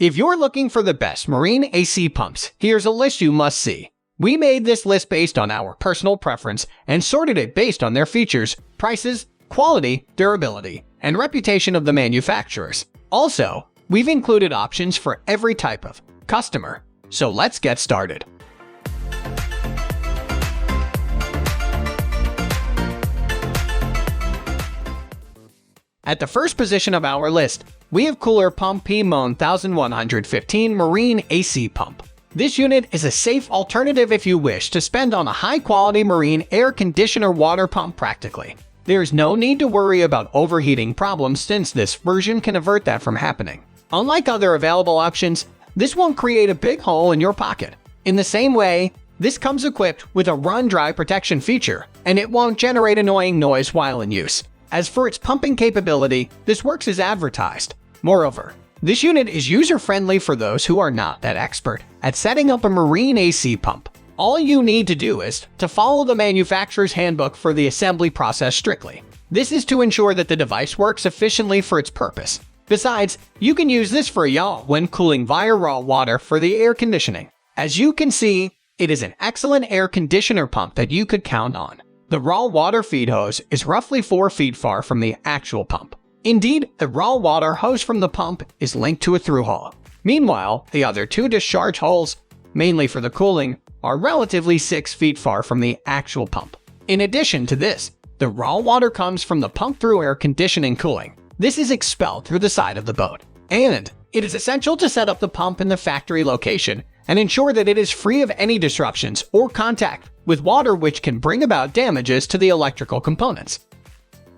If you're looking for the best marine AC pumps, here's a list you must see. We made this list based on our personal preference and sorted it based on their features, prices, quality, durability, and reputation of the manufacturers. Also, we've included options for every type of customer. So let's get started. At the first position of our list, we have Cooler Pump P1115 Marine AC Pump. This unit is a safe alternative if you wish to spend on a high-quality marine air conditioner water pump practically. There is no need to worry about overheating problems since this version can avert that from happening. Unlike other available options, this won't create a big hole in your pocket. In the same way, this comes equipped with a run-dry protection feature, and it won't generate annoying noise while in use. As for its pumping capability, this works as advertised. Moreover, this unit is user-friendly for those who are not that expert at setting up a marine AC pump. All you need to do is to follow the manufacturer's handbook for the assembly process strictly. This is to ensure that the device works efficiently for its purpose. Besides, you can use this for yaw when cooling via raw water for the air conditioning. As you can see, it is an excellent air conditioner pump that you could count on. The raw water feed hose is roughly 4 feet far from the actual pump. Indeed, the raw water hose from the pump is linked to a through-hole. Meanwhile, the other two discharge holes, mainly for the cooling, are relatively 6 feet far from the actual pump. In addition to this, the raw water comes from the pump through air conditioning cooling. This is expelled through the side of the boat. And it is essential to set up the pump in the factory location and ensure that it is free of any disruptions or contact with water which can bring about damages to the electrical components.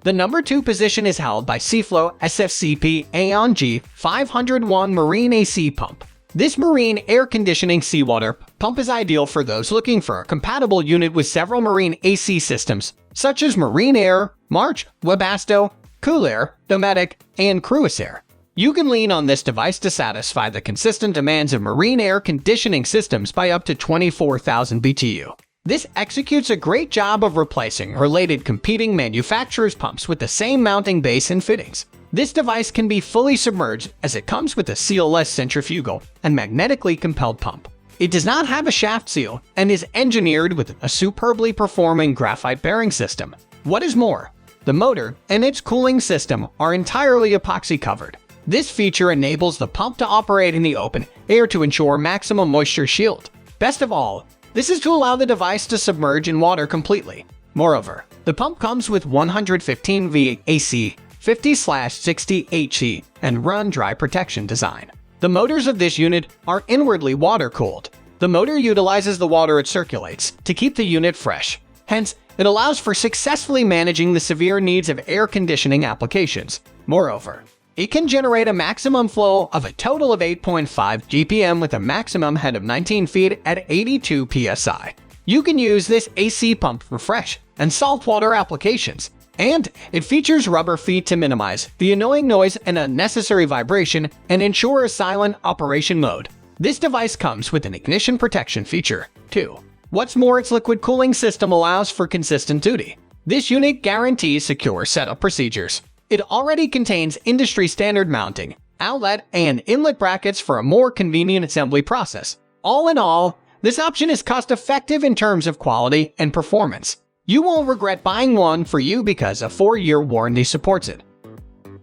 The number 2 position is held by Seaflow SFCP Aeon G501 Marine AC Pump. This marine air conditioning seawater pump is ideal for those looking for a compatible unit with several marine AC systems, such as Marine Air, March, Webasto, Coolair, Dometic, and Cruisair. You can lean on this device to satisfy the consistent demands of marine air conditioning systems by up to 24,000 BTU. This executes a great job of replacing related competing manufacturers' pumps with the same mounting base and fittings. This device can be fully submerged as it comes with a seal-less centrifugal and magnetically compelled pump. It does not have a shaft seal and is engineered with a superbly performing graphite bearing system. What is more, the motor and its cooling system are entirely epoxy covered. This feature enables the pump to operate in the open air to ensure maximum moisture shield. Best of all, this is to allow the device to submerge in water completely. Moreover, the pump comes with 115 VAC, 50/60 HC, and run-dry protection design. The motors of this unit are inwardly water-cooled. The motor utilizes the water it circulates to keep the unit fresh. Hence, it allows for successfully managing the severe needs of air conditioning applications. Moreover, it can generate a maximum flow of a total of 8.5 GPM with a maximum head of 19 feet at 82 PSI. You can use this AC pump for fresh and saltwater applications, and it features rubber feet to minimize the annoying noise and unnecessary vibration and ensure a silent operation mode. This device comes with an ignition protection feature, too. What's more, its liquid cooling system allows for consistent duty. This unit guarantees secure setup procedures. It already contains industry-standard mounting, outlet, and inlet brackets for a more convenient assembly process. All in all, this option is cost-effective in terms of quality and performance. You won't regret buying one for you because a 4-year warranty supports it.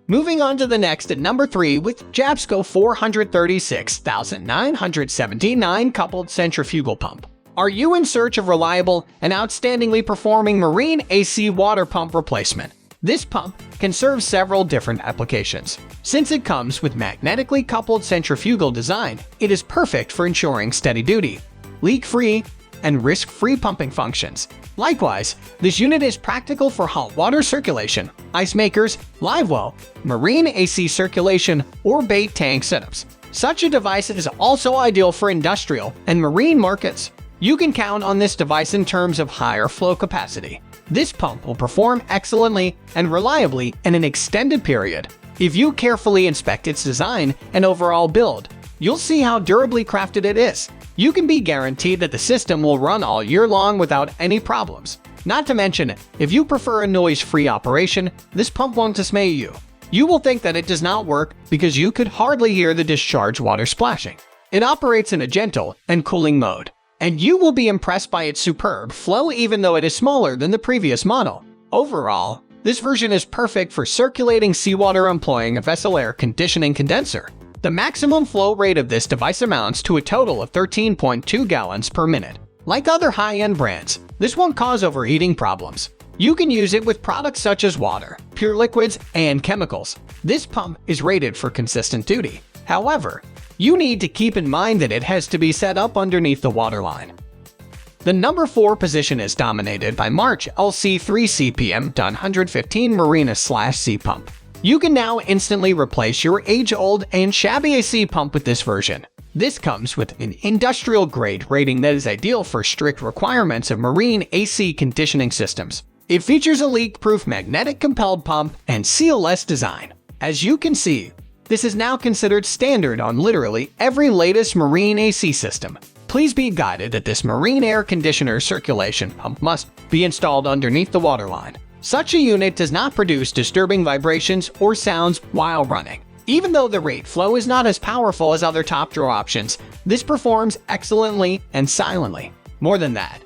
Moving on to the next at number 3 with Jabsco 436,979 coupled centrifugal pump. Are you in search of reliable and outstandingly performing marine AC water pump replacement? This pump can serve several different applications. Since it comes with magnetically coupled centrifugal design, it is perfect for ensuring steady duty, leak-free, and risk-free pumping functions. Likewise, this unit is practical for hot water circulation, ice makers, live well, marine AC circulation, or bait tank setups. Such a device is also ideal for industrial and marine markets. You can count on this device in terms of higher flow capacity. This pump will perform excellently and reliably in an extended period. If you carefully inspect its design and overall build, you'll see how durably crafted it is. You can be guaranteed that the system will run all year long without any problems. Not to mention, if you prefer a noise-free operation, this pump won't dismay you. You will think that it does not work because you could hardly hear the discharge water splashing. It operates in a gentle and cooling mode, and you will be impressed by its superb flow even though it is smaller than the previous model. Overall, this version is perfect for circulating seawater employing a vessel air conditioning condenser. The maximum flow rate of this device amounts to a total of 13.2 gallons per minute. Like other high-end brands, this won't cause overheating problems. You can use it with products such as water, pure liquids, and chemicals. This pump is rated for consistent duty. However, you need to keep in mind that it has to be set up underneath the waterline. The number 4 position is dominated by March LC3 CPM-115 Marina/C pump. You can now instantly replace your age-old and shabby AC pump with this version. This comes with an industrial-grade rating that is ideal for strict requirements of marine AC conditioning systems. It features a leak-proof magnetic compelled pump and seal-less design. As you can see, this is now considered standard on literally every latest marine AC system. Please be guided that this marine air conditioner circulation pump must be installed underneath the waterline. Such a unit does not produce disturbing vibrations or sounds while running. Even though the rate flow is not as powerful as other top-drawer options, this performs excellently and silently. More than that,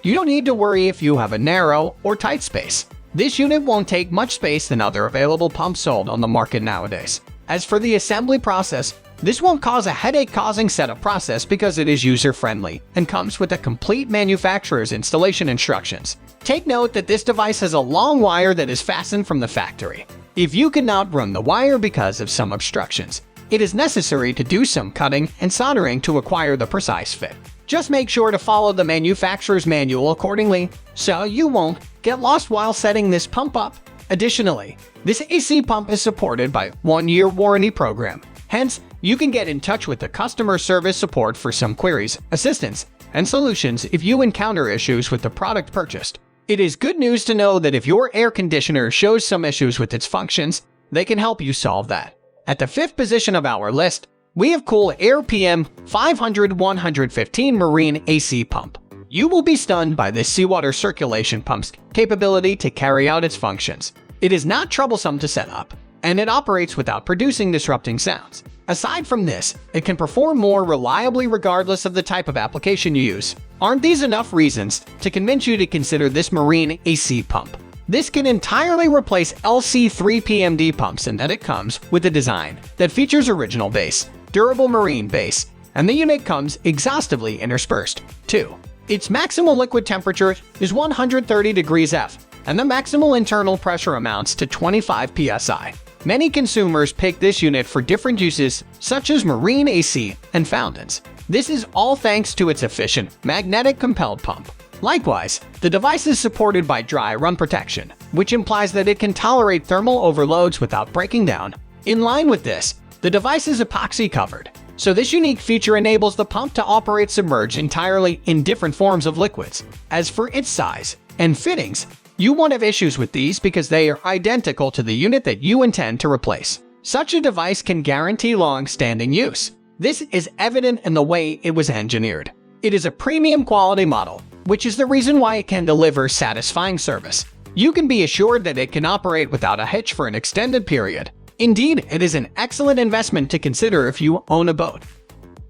you don't need to worry if you have a narrow or tight space. This unit won't take much space than other available pumps sold on the market nowadays. As for the assembly process, this won't cause a headache-causing setup process because it is user-friendly and comes with a complete manufacturer's installation instructions. Take note that this device has a long wire that is fastened from the factory. If you cannot run the wire because of some obstructions, it is necessary to do some cutting and soldering to acquire the precise fit. Just make sure to follow the manufacturer's manual accordingly, so you won't get lost while setting this pump up. Additionally, this AC pump is supported by a 1-year warranty program. Hence, you can get in touch with the customer service support for some queries, assistance, and solutions if you encounter issues with the product purchased. It is good news to know that if your air conditioner shows some issues with its functions, they can help you solve that. At the 5th position of our list, we have Cool Air PM-115 Marine AC Pump. You will be stunned by this seawater circulation pump's capability to carry out its functions. It is not troublesome to set up, and it operates without producing disrupting sounds. Aside from this, it can perform more reliably regardless of the type of application you use. Aren't these enough reasons to convince you to consider this marine AC pump? This can entirely replace LC3 PMD pumps in that it comes with a design that features original base, durable marine base, and the unit comes exhaustively interspersed, too. Its maximal liquid temperature is 130 degrees F, and the maximal internal pressure amounts to 25 psi. Many consumers pick this unit for different uses, such as marine AC and fountains. This is all thanks to its efficient magnetic compelled pump. Likewise, the device is supported by dry run protection, which implies that it can tolerate thermal overloads without breaking down. In line with this, the device is epoxy covered, so this unique feature enables the pump to operate submerged entirely in different forms of liquids. As for its size and fittings, you won't have issues with these because they are identical to the unit that you intend to replace. Such a device can guarantee long-standing use. This is evident in the way it was engineered. It is a premium quality model, which is the reason why it can deliver satisfying service. You can be assured that it can operate without a hitch for an extended period. Indeed, it is an excellent investment to consider if you own a boat.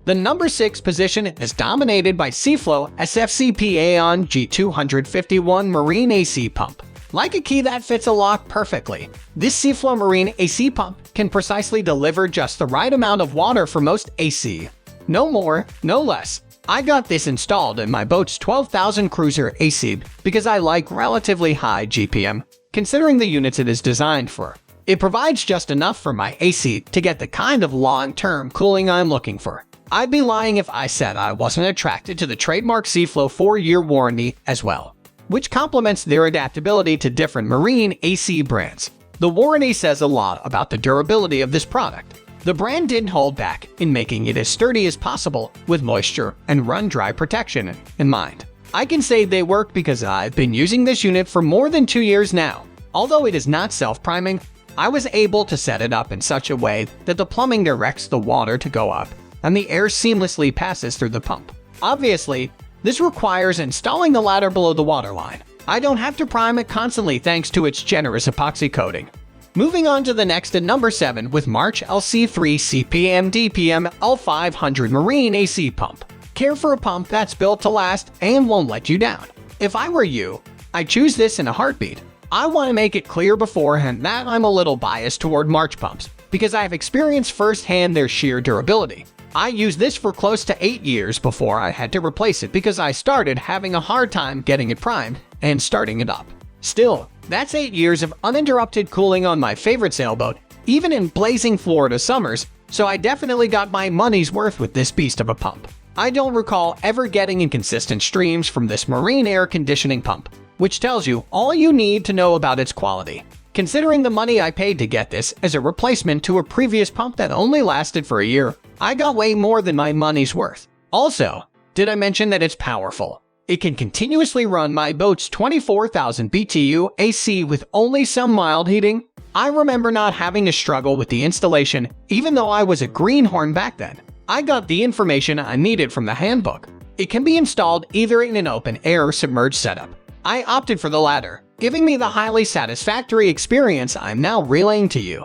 The number 6 position is dominated by Seaflow SFCP Aeon G251 Marine AC Pump. Like a key that fits a lock perfectly, this Seaflow Marine AC Pump can precisely deliver just the right amount of water for most AC. No more, no less. I got this installed in my boat's 12,000 cruiser AC because I like relatively high GPM, considering the units it is designed for. It provides just enough for my AC to get the kind of long-term cooling I'm looking for. I'd be lying if I said I wasn't attracted to the trademark Seaflow 4-year warranty as well, which complements their adaptability to different marine AC brands. The warranty says a lot about the durability of this product. The brand didn't hold back in making it as sturdy as possible with moisture and run-dry protection in mind. I can say they work because I've been using this unit for more than 2 years now. Although it is not self-priming, I was able to set it up in such a way that the plumbing directs the water to go up and the air seamlessly passes through the pump. Obviously, this requires installing the ladder below the waterline. I don't have to prime it constantly thanks to its generous epoxy coating. Moving on to the next at number 7 with March LC3 CPM DPM L500 Marine AC Pump. Care for a pump that's built to last and won't let you down. If I were you, I'd choose this in a heartbeat. I want to make it clear beforehand that I'm a little biased toward March pumps because I have experienced firsthand their sheer durability. I used this for close to 8 years before I had to replace it because I started having a hard time getting it primed and starting it up. Still, that's 8 years of uninterrupted cooling on my favorite sailboat, even in blazing Florida summers, so I definitely got my money's worth with this beast of a pump. I don't recall ever getting inconsistent streams from this marine air conditioning pump, which tells you all you need to know about its quality. Considering the money I paid to get this as a replacement to a previous pump that only lasted for a year, I got way more than my money's worth. Also, did I mention that it's powerful? It can continuously run my boat's 24,000 BTU AC with only some mild heating. I remember not having to struggle with the installation even though I was a greenhorn back then. I got the information I needed from the handbook. It can be installed either in an open-air submerged setup. I opted for the latter, giving me the highly satisfactory experience I'm now relaying to you.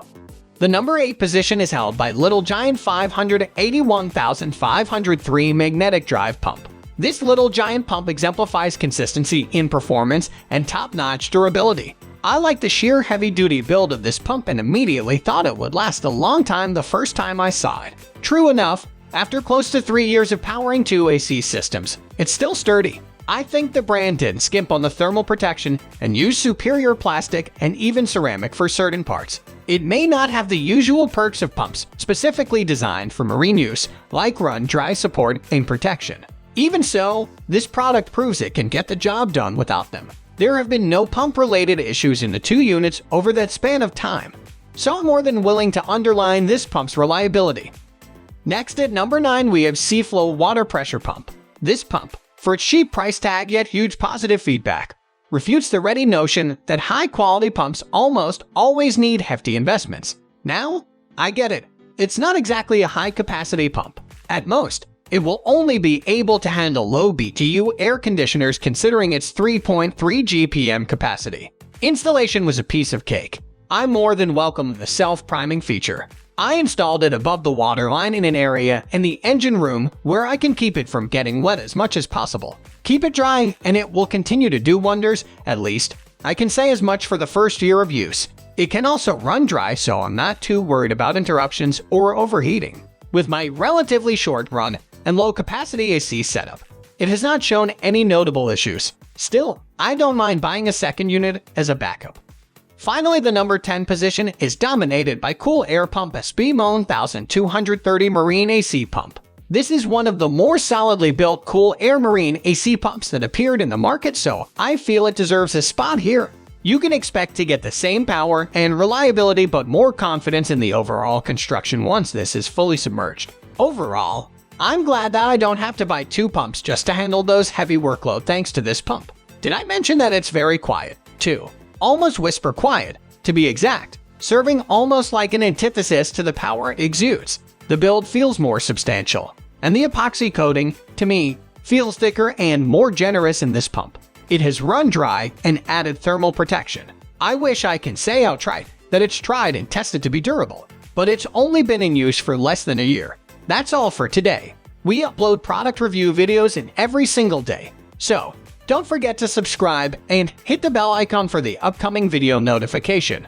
The number 8 position is held by Little Giant 581,503 Magnetic Drive Pump. This Little Giant pump exemplifies consistency in performance and top-notch durability. I like the sheer heavy-duty build of this pump and immediately thought it would last a long time the first time I saw it. True enough, after close to 3 years of powering 2 AC systems, it's still sturdy. I think the brand didn't skimp on the thermal protection and used superior plastic and even ceramic for certain parts. It may not have the usual perks of pumps specifically designed for marine use, like run-dry support and protection. Even so, this product proves it can get the job done without them. There have been no pump-related issues in the 2 units over that span of time, so I'm more than willing to underline this pump's reliability. Next at number 9 we have Seaflow Water Pressure Pump. This pump, for its cheap price tag yet huge positive feedback, refutes the ready notion that high-quality pumps almost always need hefty investments. Now, I get it. It's not exactly a high-capacity pump. At most, it will only be able to handle low BTU air conditioners considering its 3.3 GPM capacity. Installation was a piece of cake. I more than welcome the self-priming feature. I installed it above the waterline in an area in the engine room where I can keep it from getting wet as much as possible. Keep it dry and it will continue to do wonders, at least. I can say as much for the first year of use. It can also run dry, so I'm not too worried about interruptions or overheating. With my relatively short run and low capacity AC setup, it has not shown any notable issues. Still, I don't mind buying a second unit as a backup. Finally, the number 10 position is dominated by Cool Air Pump SB 1230 Marine AC Pump. This is one of the more solidly built Cool Air Marine AC pumps that appeared in the market, so I feel it deserves a spot here. You can expect to get the same power and reliability but more confidence in the overall construction once this is fully submerged. Overall, I'm glad that I don't have to buy 2 pumps just to handle those heavy workload thanks to this pump. Did I mention that it's very quiet, too? Almost whisper quiet, to be exact, serving almost like an antithesis to the power it exudes. The build feels more substantial, and the epoxy coating, to me, feels thicker and more generous in this pump. It has run dry and added thermal protection. I wish I can say outright that it's tried and tested to be durable, but it's only been in use for less than a year. That's all for today. We upload product review videos in every single day, so don't forget to subscribe and hit the bell icon for the upcoming video notification.